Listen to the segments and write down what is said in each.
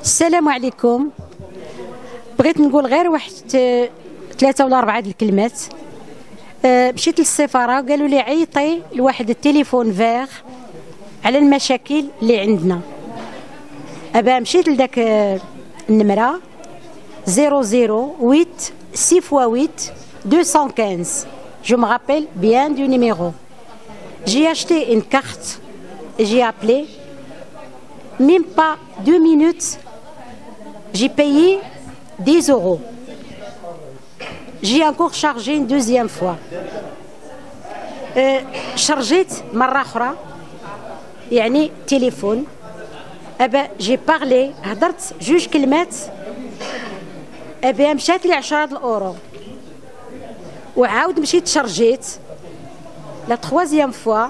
السلام عليكم. بغيت نقول غير واحد 3 ولا 4 الكلمات. مشيت للسفاره وقالوا لي عيطي لواحد التليفون فيغ على المشاكل اللي عندنا. مشيت لذاك النمره 008 6x8 215. Je me rappelle bien du numéro. J'ai acheté une carte, j'ai appelé. Même pas 2 minutes, j'ai payé 10 euros. J'ai encore chargé une deuxième fois. شرجيت مرة أخرى يعني تليفون. جي بارلي هضرت 2 كلمات. مشات لي 10 الأورو وعاود مشيت شرجيت لا 3 فوا.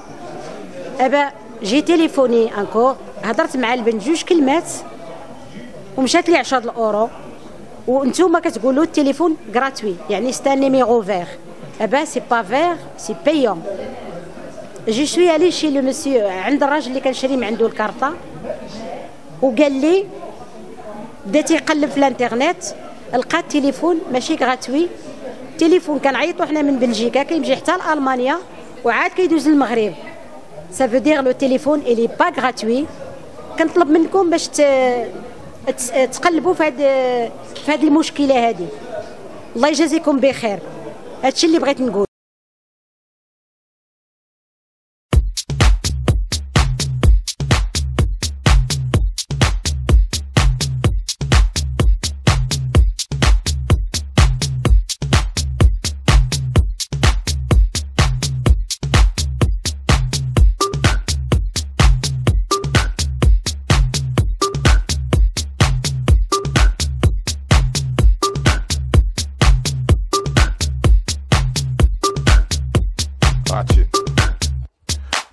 جي تليفوني انكور هضرت مع البنت 2 كلمات ومشات لي 10 الأورو. وانتوما كتقولوا التليفون غراتوي يعني سي ان نيميرو فيغ. سي با فيغ سي بايون. جي شوي الي شي لو مسيو عند الراجل اللي كنشري من عنده الكارطه وقال لي بدا تيقلب في الانترنت لقى التليفون ماشي غراتوي. التليفون كنعيطوا حنا من بلجيكا كيمشي حتى لالمانيا وعاد كيدوز للمغرب. Ça veut dire le téléphone il est pas gratuit. كنطلب منكم باش تقلبوا في هذه المشكله هذه. الله يجازيكم بخير. هادشي اللي بغيت نقول.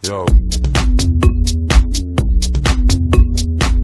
Yo.